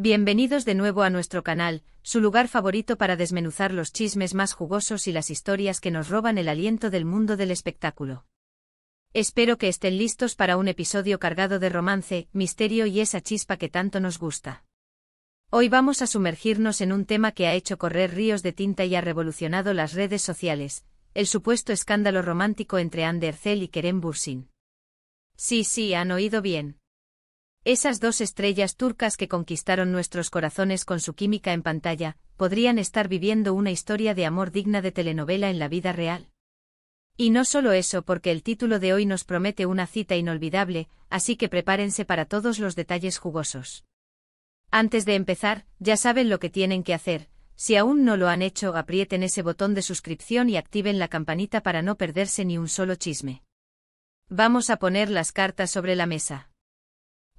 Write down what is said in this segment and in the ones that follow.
Bienvenidos de nuevo a nuestro canal, su lugar favorito para desmenuzar los chismes más jugosos y las historias que nos roban el aliento del mundo del espectáculo. Espero que estén listos para un episodio cargado de romance, misterio y esa chispa que tanto nos gusta. Hoy vamos a sumergirnos en un tema que ha hecho correr ríos de tinta y ha revolucionado las redes sociales, el supuesto escándalo romántico entre Hande Erçel y Kerem Bürsin. Sí, han oído bien. Esas dos estrellas turcas que conquistaron nuestros corazones con su química en pantalla, podrían estar viviendo una historia de amor digna de telenovela en la vida real. Y no solo eso, porque el título de hoy nos promete una cita inolvidable, así que prepárense para todos los detalles jugosos. Antes de empezar, ya saben lo que tienen que hacer. Si aún no lo han hecho, aprieten ese botón de suscripción y activen la campanita para no perderse ni un solo chisme. Vamos a poner las cartas sobre la mesa.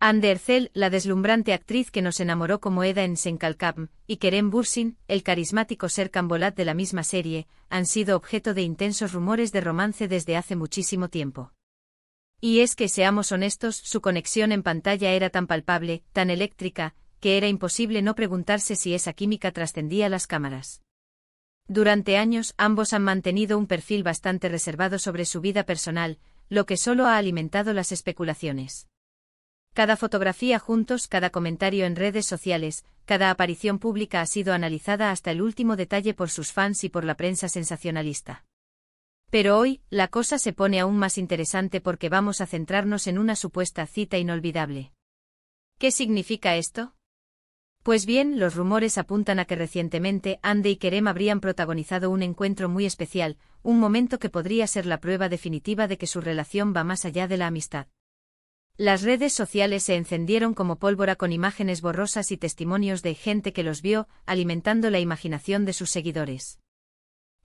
Hande Erçel, la deslumbrante actriz que nos enamoró como Eda en Sen Kalkam, y Kerem Bürsin, el carismático Serkan Bolat de la misma serie, han sido objeto de intensos rumores de romance desde hace muchísimo tiempo. Y es que, seamos honestos, su conexión en pantalla era tan palpable, tan eléctrica, que era imposible no preguntarse si esa química trascendía las cámaras. Durante años, ambos han mantenido un perfil bastante reservado sobre su vida personal, lo que solo ha alimentado las especulaciones. Cada fotografía juntos, cada comentario en redes sociales, cada aparición pública ha sido analizada hasta el último detalle por sus fans y por la prensa sensacionalista. Pero hoy, la cosa se pone aún más interesante porque vamos a centrarnos en una supuesta cita inolvidable. ¿Qué significa esto? Pues bien, los rumores apuntan a que recientemente Hande y Kerem habrían protagonizado un encuentro muy especial, un momento que podría ser la prueba definitiva de que su relación va más allá de la amistad. Las redes sociales se encendieron como pólvora con imágenes borrosas y testimonios de gente que los vio, alimentando la imaginación de sus seguidores.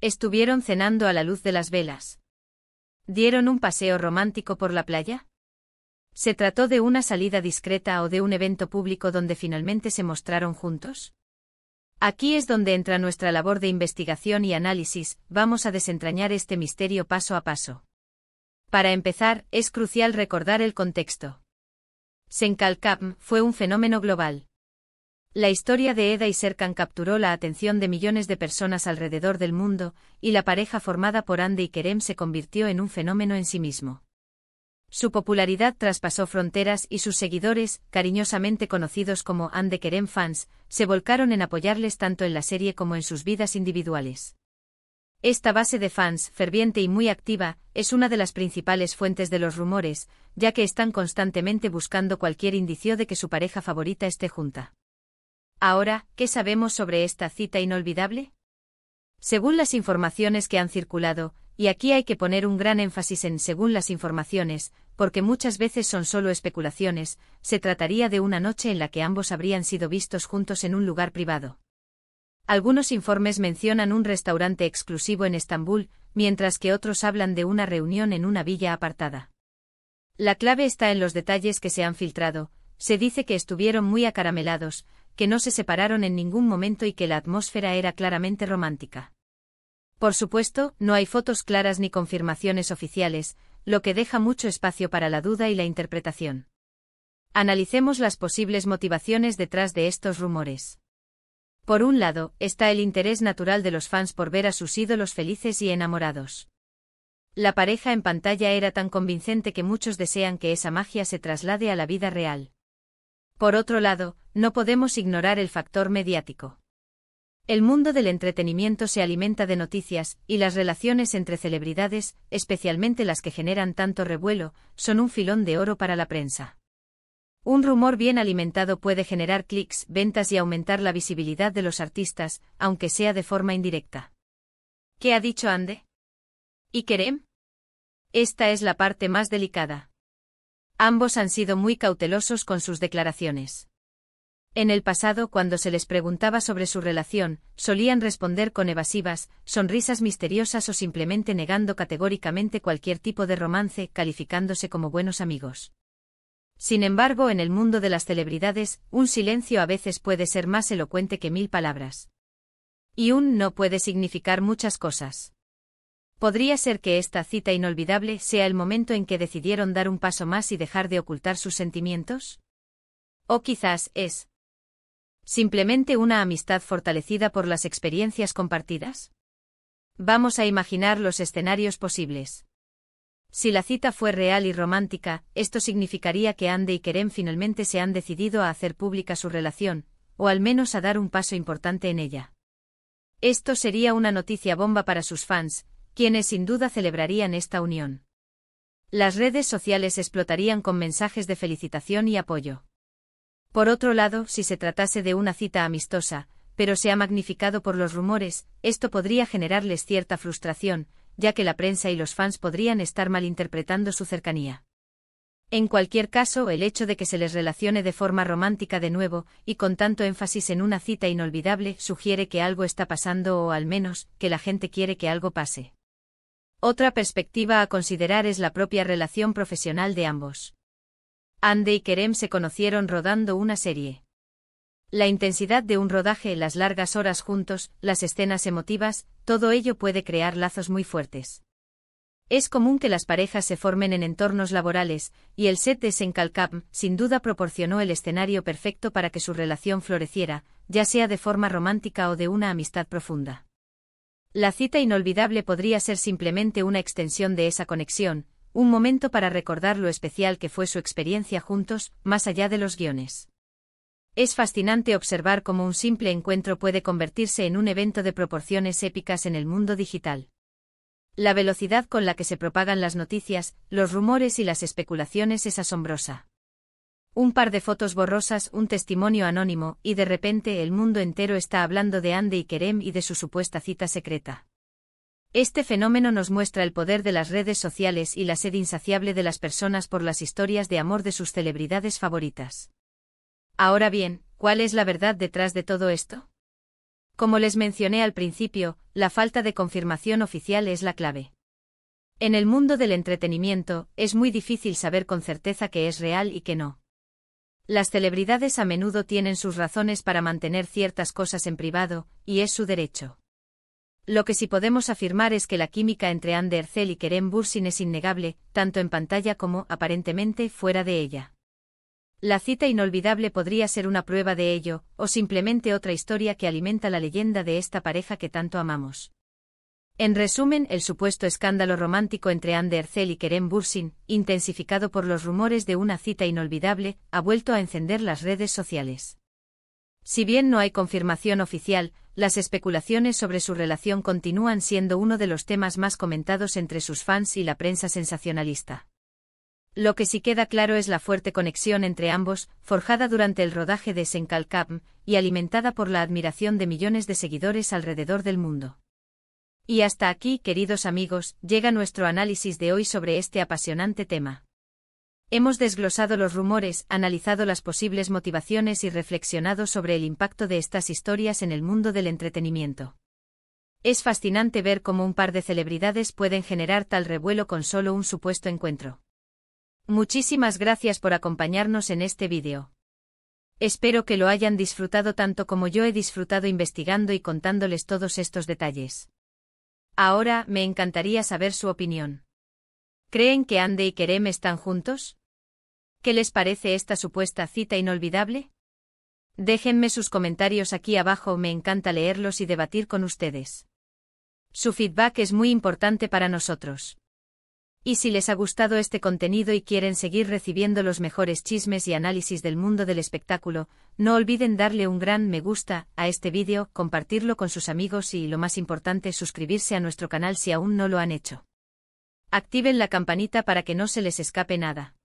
¿Estuvieron cenando a la luz de las velas? ¿Dieron un paseo romántico por la playa? ¿Se trató de una salida discreta o de un evento público donde finalmente se mostraron juntos? Aquí es donde entra nuestra labor de investigación y análisis, vamos a desentrañar este misterio paso a paso. Para empezar, es crucial recordar el contexto. Sen Kalkam fue un fenómeno global. La historia de Eda y Serkan capturó la atención de millones de personas alrededor del mundo, y la pareja formada por Hande y Kerem se convirtió en un fenómeno en sí mismo. Su popularidad traspasó fronteras y sus seguidores, cariñosamente conocidos como Hande Kerem fans, se volcaron en apoyarles tanto en la serie como en sus vidas individuales. Esta base de fans, ferviente y muy activa, es una de las principales fuentes de los rumores, ya que están constantemente buscando cualquier indicio de que su pareja favorita esté junta. Ahora, ¿qué sabemos sobre esta cita inolvidable? Según las informaciones que han circulado, y aquí hay que poner un gran énfasis en según las informaciones, porque muchas veces son solo especulaciones, se trataría de una noche en la que ambos habrían sido vistos juntos en un lugar privado. Algunos informes mencionan un restaurante exclusivo en Estambul, mientras que otros hablan de una reunión en una villa apartada. La clave está en los detalles que se han filtrado. Se dice que estuvieron muy acaramelados, que no se separaron en ningún momento y que la atmósfera era claramente romántica. Por supuesto, no hay fotos claras ni confirmaciones oficiales, lo que deja mucho espacio para la duda y la interpretación. Analicemos las posibles motivaciones detrás de estos rumores. Por un lado, está el interés natural de los fans por ver a sus ídolos felices y enamorados. La pareja en pantalla era tan convincente que muchos desean que esa magia se traslade a la vida real. Por otro lado, no podemos ignorar el factor mediático. El mundo del entretenimiento se alimenta de noticias, y las relaciones entre celebridades, especialmente las que generan tanto revuelo, son un filón de oro para la prensa. Un rumor bien alimentado puede generar clics, ventas y aumentar la visibilidad de los artistas, aunque sea de forma indirecta. ¿Qué ha dicho Hande? ¿Y Kerem? Esta es la parte más delicada. Ambos han sido muy cautelosos con sus declaraciones. En el pasado, cuando se les preguntaba sobre su relación, solían responder con evasivas, sonrisas misteriosas o simplemente negando categóricamente cualquier tipo de romance, calificándose como buenos amigos. Sin embargo, en el mundo de las celebridades, un silencio a veces puede ser más elocuente que 1000 palabras. Y un no puede significar muchas cosas. ¿Podría ser que esta cita inolvidable sea el momento en que decidieron dar un paso más y dejar de ocultar sus sentimientos? O quizás es ¿Simplemente una amistad fortalecida por las experiencias compartidas? Vamos a imaginar los escenarios posibles. Si la cita fue real y romántica, esto significaría que Ande y Kerem finalmente se han decidido a hacer pública su relación, o al menos a dar un paso importante en ella. Esto sería una noticia bomba para sus fans, quienes sin duda celebrarían esta unión. Las redes sociales explotarían con mensajes de felicitación y apoyo. Por otro lado, si se tratase de una cita amistosa, pero se ha magnificado por los rumores, esto podría generarles cierta frustración, ya que la prensa y los fans podrían estar malinterpretando su cercanía. En cualquier caso, el hecho de que se les relacione de forma romántica de nuevo, y con tanto énfasis en una cita inolvidable, sugiere que algo está pasando o al menos, que la gente quiere que algo pase. Otra perspectiva a considerar es la propia relación profesional de ambos. Ande y Kerem se conocieron rodando una serie. La intensidad de un rodaje, las largas horas juntos, las escenas emotivas, todo ello puede crear lazos muy fuertes. Es común que las parejas se formen en entornos laborales, y el set de Senkalkam sin duda proporcionó el escenario perfecto para que su relación floreciera, ya sea de forma romántica o de una amistad profunda. La cita inolvidable podría ser simplemente una extensión de esa conexión, un momento para recordar lo especial que fue su experiencia juntos, más allá de los guiones. Es fascinante observar cómo un simple encuentro puede convertirse en un evento de proporciones épicas en el mundo digital. La velocidad con la que se propagan las noticias, los rumores y las especulaciones es asombrosa. Un par de fotos borrosas, un testimonio anónimo, y de repente el mundo entero está hablando de Ande y Kerem y de su supuesta cita secreta. Este fenómeno nos muestra el poder de las redes sociales y la sed insaciable de las personas por las historias de amor de sus celebridades favoritas. Ahora bien, ¿cuál es la verdad detrás de todo esto? Como les mencioné al principio, la falta de confirmación oficial es la clave. En el mundo del entretenimiento, es muy difícil saber con certeza qué es real y qué no. Las celebridades a menudo tienen sus razones para mantener ciertas cosas en privado, y es su derecho. Lo que sí podemos afirmar es que la química entre Hande Erçel y Kerem Bürsin es innegable, tanto en pantalla como, aparentemente, fuera de ella. La cita inolvidable podría ser una prueba de ello, o simplemente otra historia que alimenta la leyenda de esta pareja que tanto amamos. En resumen, el supuesto escándalo romántico entre Hande Erçel y Kerem Bürsin, intensificado por los rumores de una cita inolvidable, ha vuelto a encender las redes sociales. Si bien no hay confirmación oficial, las especulaciones sobre su relación continúan siendo uno de los temas más comentados entre sus fans y la prensa sensacionalista. Lo que sí queda claro es la fuerte conexión entre ambos, forjada durante el rodaje de Senkalkam, y alimentada por la admiración de millones de seguidores alrededor del mundo. Y hasta aquí, queridos amigos, llega nuestro análisis de hoy sobre este apasionante tema. Hemos desglosado los rumores, analizado las posibles motivaciones y reflexionado sobre el impacto de estas historias en el mundo del entretenimiento. Es fascinante ver cómo un par de celebridades pueden generar tal revuelo con solo un supuesto encuentro. Muchísimas gracias por acompañarnos en este vídeo. Espero que lo hayan disfrutado tanto como yo he disfrutado investigando y contándoles todos estos detalles. Ahora, me encantaría saber su opinión. ¿Creen que Hande y Kerem están juntos? ¿Qué les parece esta supuesta cita inolvidable? Déjenme sus comentarios aquí abajo, me encanta leerlos y debatir con ustedes. Su feedback es muy importante para nosotros. Y si les ha gustado este contenido y quieren seguir recibiendo los mejores chismes y análisis del mundo del espectáculo, no olviden darle un gran me gusta a este vídeo, compartirlo con sus amigos y, lo más importante, suscribirse a nuestro canal si aún no lo han hecho. Activen la campanita para que no se les escape nada.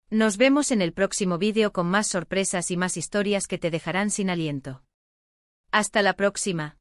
Nos vemos en el próximo vídeo con más sorpresas y más historias que te dejarán sin aliento. Hasta la próxima.